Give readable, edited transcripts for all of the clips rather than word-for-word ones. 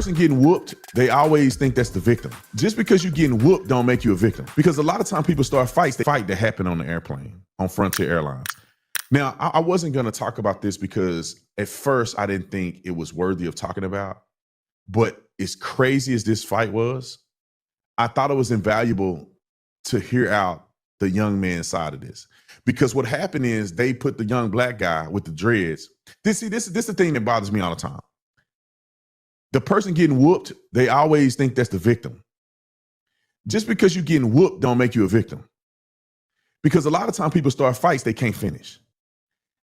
person getting whooped, they always think that's the victim. Just because you're getting whooped don't make you a victim. Because a lot of times people start fights, they fight that happen on the airplane, on Frontier Airlines. Now, I wasn't going to talk about this because at first I didn't think it was worthy of talking about. But as crazy as this fight was, I thought it was invaluable to hear out the young man's side of this. Because what happened is they put the young black guy with the dreads. This is the thing that bothers me all the time. The person getting whooped, they always think that's the victim. Just because you're getting whooped don't make you a victim. Because a lot of times people start fights they can't finish.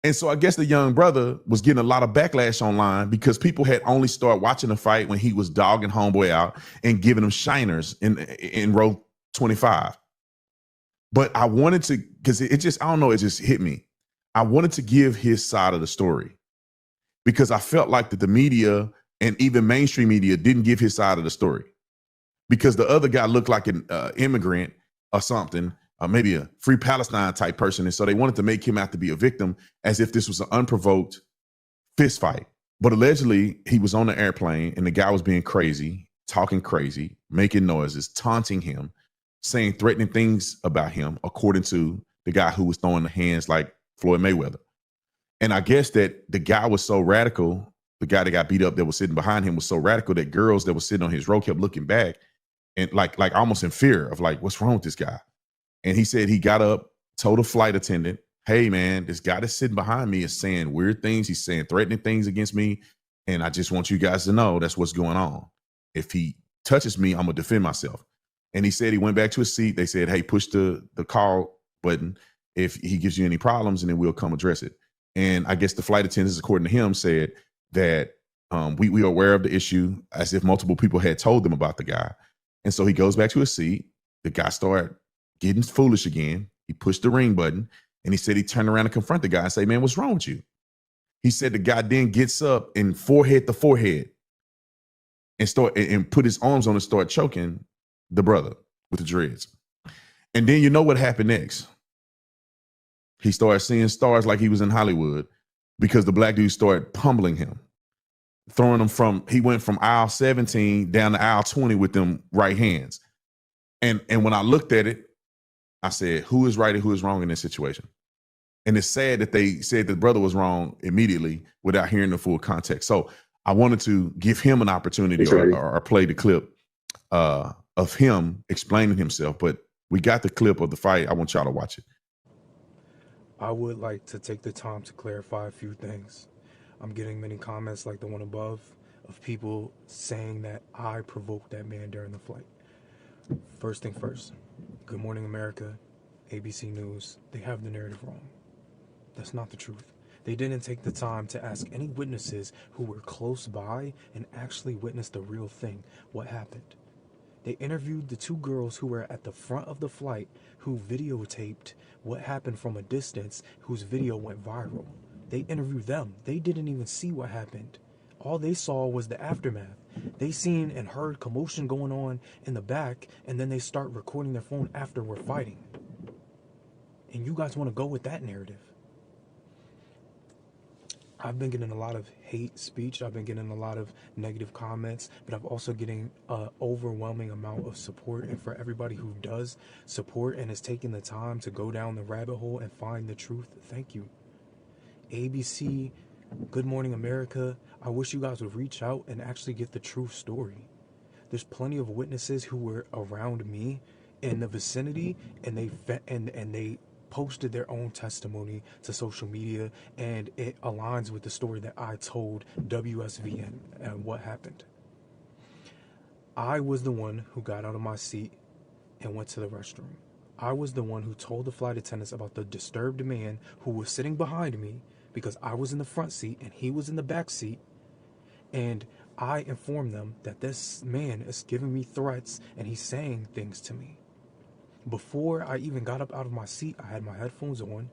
And so I guess the young brother was getting a lot of backlash online because people had only started watching the fight when he was dogging homeboy out and giving him shiners in row 25. But I wanted to, because it just, I don't know, it just hit me. I wanted to give his side of the story because I felt like that the media and even mainstream media didn't give his side of the story because the other guy looked like an immigrant or something, maybe a Free Palestine type person. And so they wanted to make him out to be a victim as if this was an unprovoked fist fight. But allegedly he was on the airplane and the guy was being crazy, talking crazy, making noises, taunting him, saying threatening things about him, according to the guy who was throwing the hands like Floyd Mayweather. And I guess that the guy was so radical, the guy that got beat up that was sitting behind him was so radical that girls that were sitting on his row kept looking back and like almost in fear of like, what's wrong with this guy? And he said he got up, told a flight attendant, hey, man, this guy that's sitting behind me is saying weird things. He's saying threatening things against me. And I just want you guys to know that's what's going on. If he touches me, I'm going to defend myself. And he said he went back to his seat. They said, hey, push the call button if he gives you any problems, and then we'll come address it. And I guess the flight attendants, according to him, said that we are aware of the issue, as if multiple people had told them about the guy. And so he goes back to his seat. The guy started getting foolish again. He pushed the ring button and he said he turned around and confronted the guy and say, man, what's wrong with you? He said the guy then gets up and forehead to forehead and put his arms on and start choking the brother with the dreads. And then you know what happened next. He started seeing stars like he was in Hollywood because the black dude started pummeling him, throwing him he went from aisle 17 down to aisle 20 with them right hands. And when I looked at it, I said, who is right and who is wrong in this situation? And it's sad that they said the brother was wrong immediately without hearing the full context. So I wanted to give him an opportunity or play the clip of him explaining himself. But we got the clip of the fight. I want y'all to watch it. I would like to take the time to clarify a few things. I'm getting many comments like the one above of people saying that I provoked that man during the flight. First thing first, Good Morning America, ABC News, they have the narrative wrong. That's not the truth. They didn't take the time to ask any witnesses who were close by and actually witnessed the real thing, what happened. They interviewed the two girls who were at the front of the flight who videotaped what happened from a distance, whose video went viral. They interviewed them. They didn't even see what happened. All they saw was the aftermath. They seen and heard commotion going on in the back, and then they start recording their phone after we're fighting. And you guys want to go with that narrative. I've been getting a lot of hate speech. I've been getting a lot of negative comments, but I'm also getting an overwhelming amount of support. And for everybody who does support and is taking the time to go down the rabbit hole and find the truth, thank you. ABC, Good Morning America, I wish you guys would reach out and actually get the true story. There's plenty of witnesses who were around me in the vicinity, and they posted their own testimony to social media, and it aligns with the story that I told WSVN and what happened. I was the one who got out of my seat and went to the restroom. I was the one who told the flight attendants about the disturbed man who was sitting behind me because I was in the front seat and he was in the back seat. And I informed them that this man is giving me threats and he's saying things to me. Before I even got up out of my seat, I had my headphones on.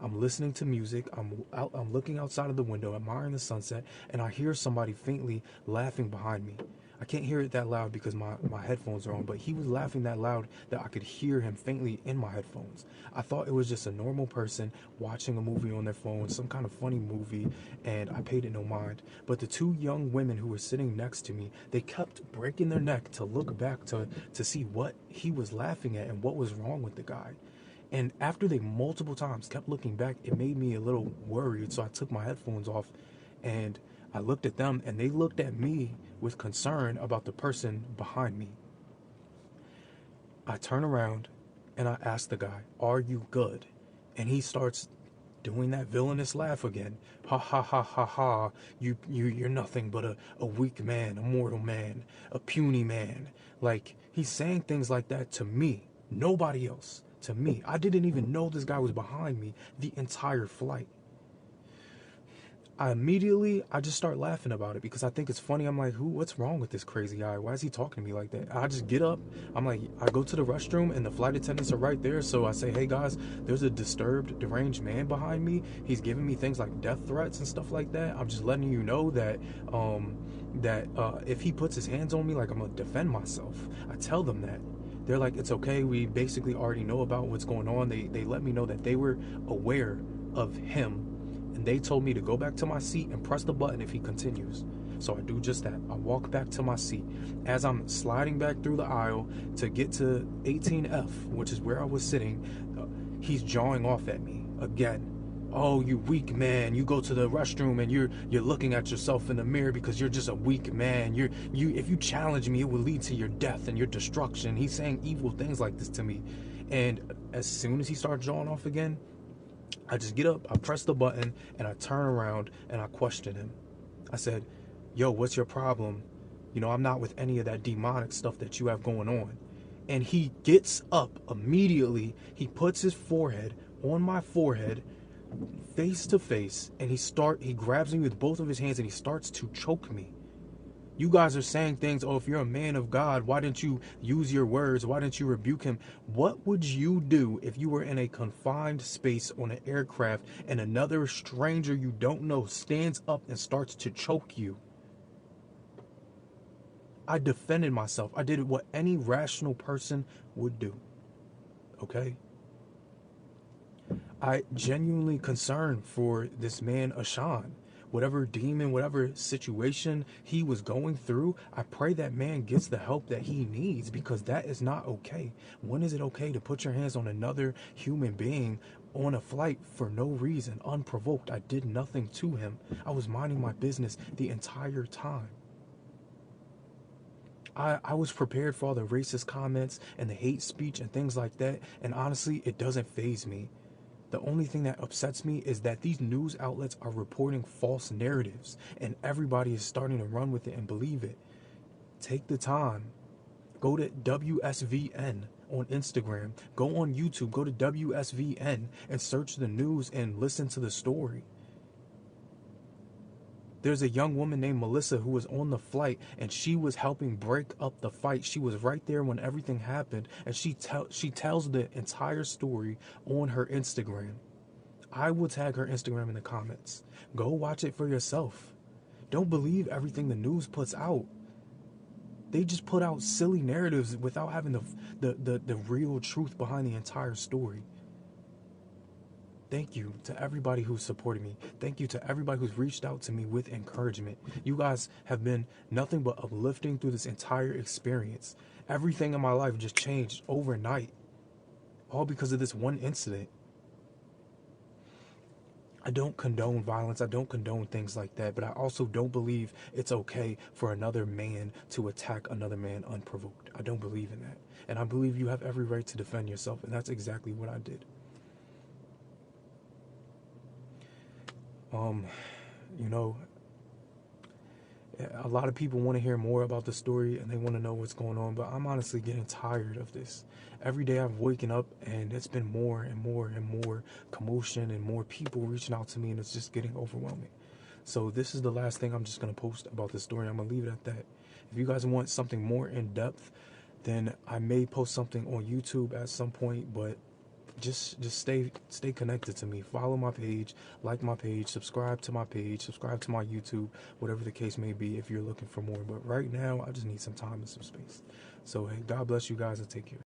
I'm listening to music. I'm looking outside of the window, admiring the sunset, and I hear somebody faintly laughing behind me. I can't hear it that loud because my headphones are on, but he was laughing that loud that I could hear him faintly in my headphones. I thought it was just a normal person watching a movie on their phone, some kind of funny movie, and I paid it no mind. But the two young women who were sitting next to me, they kept breaking their neck to look back to see what he was laughing at and what was wrong with the guy. And after they multiple times kept looking back, it made me a little worried. So I took my headphones off and I looked at them and they looked at me with concern about the person behind me. I turn around and I ask the guy, "Are you good?" And he starts doing that villainous laugh again. Ha ha ha ha ha. You're nothing but a weak man, a mortal man, a puny man. Like, he's saying things like that to me, nobody else. To me. I didn't even know this guy was behind me the entire flight. I just start laughing about it because I think it's funny. I'm like, what's wrong with this crazy guy? Why is he talking to me like that? I just get up. I'm like, I go to the restroom and the flight attendants are right there. So I say, "Hey guys, there's a disturbed, deranged man behind me. He's giving me things like death threats and stuff like that. I'm just letting you know that, if he puts his hands on me, like, I'm gonna defend myself." I tell them that. They're like, "It's okay. We basically already know about what's going on." They let me know that they were aware of him, and they told me to go back to my seat and press the button if he continues. So I do just that. I walk back to my seat. As I'm sliding back through the aisle to get to 18F, which is where I was sitting, he's jawing off at me again. "Oh, you weak man! You go to the restroom and you're looking at yourself in the mirror because you're just a weak man. If you challenge me, it will lead to your death and your destruction." He's saying evil things like this to me, and as soon as he starts jawing off again, I just get up, I press the button, and I turn around and I question him. I said, "Yo, what's your problem? I'm not with any of that demonic stuff that you have going on." And he gets up immediately. He puts his forehead on my forehead, face to face, and he grabs me with both of his hands and he starts to choke me. You guys are saying things, "Oh, if you're a man of God, why didn't you use your words? Why didn't you rebuke him?" What would you do if you were in a confined space on an aircraft and another stranger you don't know stands up and starts to choke you? I defended myself. I did what any rational person would do. Okay? I genuinely concerned for this man, Ashan. Whatever demon, whatever situation he was going through, I pray that man gets the help that he needs, because that is not okay. When is it okay to put your hands on another human being on a flight for no reason, unprovoked? I did nothing to him. I was minding my business the entire time. I was prepared for all the racist comments and the hate speech and things like that, and honestly, it doesn't faze me. The only thing that upsets me is that these news outlets are reporting false narratives and everybody is starting to run with it and believe it. Take the time. Go to WSVN on Instagram. Go on YouTube. Go to WSVN and search the news and listen to the story. There's a young woman named Melissa who was on the flight and she was helping break up the fight. She was right there when everything happened, and she tells the entire story on her Instagram. I will tag her Instagram in the comments. Go watch it for yourself. Don't believe everything the news puts out. They just put out silly narratives without having the real truth behind the entire story. Thank you to everybody who's supported me. Thank you to everybody who's reached out to me with encouragement. You guys have been nothing but uplifting through this entire experience. Everything in my life just changed overnight, all because of this one incident. I don't condone violence. I don't condone things like that, but I also don't believe it's okay for another man to attack another man unprovoked. I don't believe in that. And I believe you have every right to defend yourself, and that's exactly what I did. You know, a lot of people want to hear more about the story and they want to know what's going on, but I'm honestly getting tired of this. Every day I've waken up and it's been more and more and more commotion and more people reaching out to me, and it's just getting overwhelming. So this is the last thing I'm just going to post about this story. I'm going to leave it at that. If you guys want something more in depth, then I may post something on YouTube at some point, but just stay connected to me. Follow my page, like my page, subscribe to my page, subscribe to my YouTube, whatever the case may be if you're looking for more. But right now, I just need some time and some space. So hey, God bless you guys and take care.